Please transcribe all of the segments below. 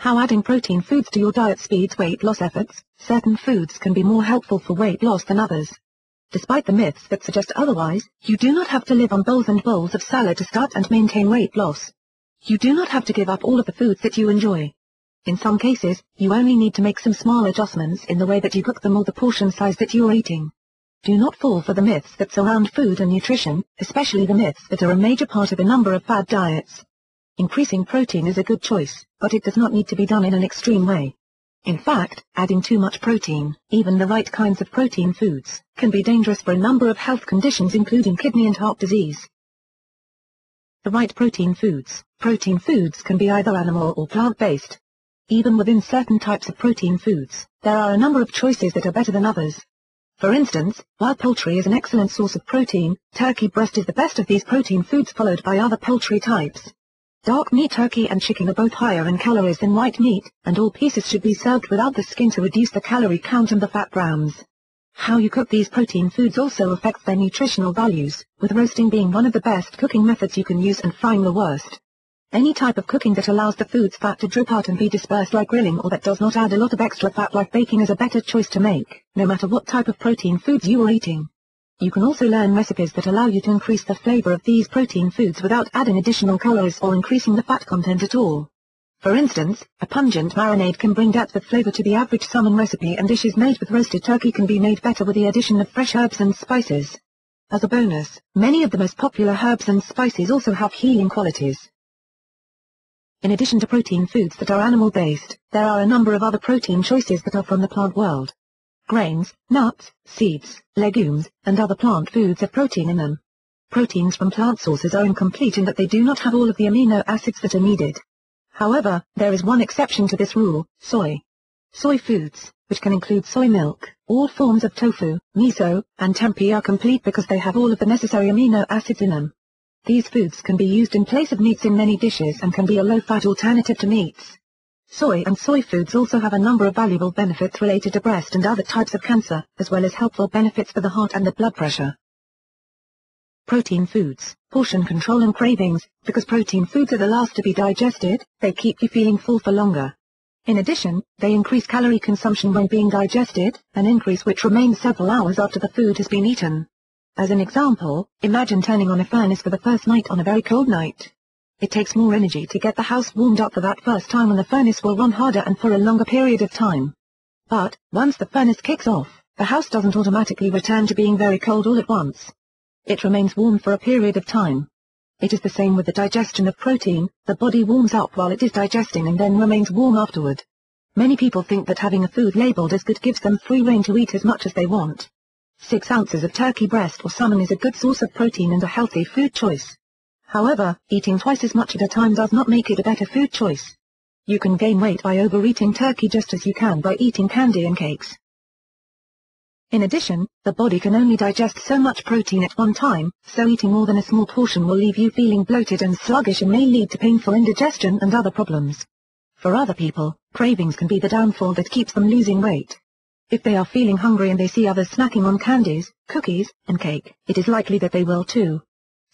How adding protein foods to your diet speeds weight loss efforts. Certain foods can be more helpful for weight loss than others. Despite the myths that suggest otherwise, you do not have to live on bowls and bowls of salad to start and maintain weight loss. You do not have to give up all of the foods that you enjoy. In some cases, you only need to make some small adjustments in the way that you cook them or the portion size that you are eating. Do not fall for the myths that surround food and nutrition, especially the myths that are a major part of a number of fad diets. Increasing protein is a good choice, but it does not need to be done in an extreme way. In fact, adding too much protein, even the right kinds of protein foods, can be dangerous for a number of health conditions including kidney and heart disease. The right protein foods. Protein foods can be either animal or plant-based. Even within certain types of protein foods, there are a number of choices that are better than others. For instance, while poultry is an excellent source of protein, turkey breast is the best of these protein foods, followed by other poultry types. Dark meat turkey and chicken are both higher in calories than white meat, and all pieces should be served without the skin to reduce the calorie count and the fat grams. How you cook these protein foods also affects their nutritional values, with roasting being one of the best cooking methods you can use and frying the worst. Any type of cooking that allows the food's fat to drip out and be dispersed like grilling, or that does not add a lot of extra fat like baking, is a better choice to make, no matter what type of protein foods you are eating. You can also learn recipes that allow you to increase the flavor of these protein foods without adding additional calories or increasing the fat content at all. For instance, a pungent marinade can bring depth of flavor to the average salmon recipe, and dishes made with roasted turkey can be made better with the addition of fresh herbs and spices. As a bonus, many of the most popular herbs and spices also have healing qualities. In addition to protein foods that are animal-based, there are a number of other protein choices that are from the plant world. Grains, nuts, seeds, legumes, and other plant foods have protein in them. Proteins from plant sources are incomplete in that they do not have all of the amino acids that are needed. However, there is one exception to this rule: soy. Soy foods, which can include soy milk, all forms of tofu, miso, and tempeh, are complete because they have all of the necessary amino acids in them. These foods can be used in place of meats in many dishes and can be a low-fat alternative to meats. Soy and soy foods also have a number of valuable benefits related to breast and other types of cancer, as well as helpful benefits for the heart and the blood pressure. Protein foods, portion control and cravings. Because protein foods are the last to be digested, they keep you feeling full for longer. In addition, they increase calorie consumption when being digested, an increase which remains several hours after the food has been eaten. As an example, imagine turning on a furnace for the first night on a very cold night. It takes more energy to get the house warmed up for that first time, and the furnace will run harder and for a longer period of time. But, once the furnace kicks off, the house doesn't automatically return to being very cold all at once. It remains warm for a period of time. It is the same with the digestion of protein. The body warms up while it is digesting and then remains warm afterward. Many people think that having a food labeled as good gives them free rein to eat as much as they want. 6 ounces of turkey breast or salmon is a good source of protein and a healthy food choice. However, eating twice as much at a time does not make it a better food choice. You can gain weight by overeating turkey just as you can by eating candy and cakes. In addition, the body can only digest so much protein at one time, so eating more than a small portion will leave you feeling bloated and sluggish and may lead to painful indigestion and other problems. For other people, cravings can be the downfall that keeps them losing weight. If they are feeling hungry and they see others snacking on candies, cookies, and cake, it is likely that they will too.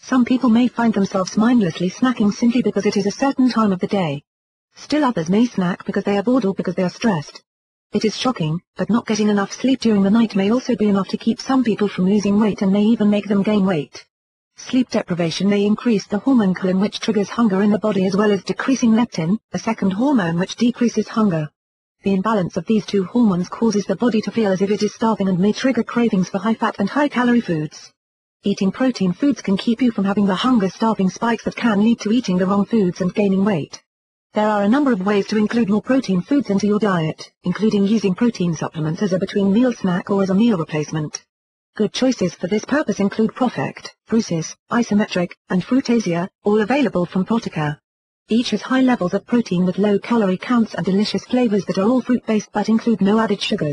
Some people may find themselves mindlessly snacking simply because it is a certain time of the day. Still others may snack because they are bored or because they are stressed. It is shocking, but not getting enough sleep during the night may also be enough to keep some people from losing weight and may even make them gain weight. Sleep deprivation may increase the hormone ghrelin, which triggers hunger in the body, as well as decreasing leptin, a second hormone which decreases hunger. The imbalance of these two hormones causes the body to feel as if it is starving and may trigger cravings for high-fat and high-calorie foods. Eating protein foods can keep you from having the hunger-starving spikes that can lead to eating the wrong foods and gaining weight. There are a number of ways to include more protein foods into your diet, including using protein supplements as a between-meal snack or as a meal replacement. Good choices for this purpose include ProfectR, ProsisR, IsoMetricR, and FruiTasiaT, all available from Protica. Each has high levels of protein with low calorie counts and delicious flavors that are all fruit-based but include no added sugars.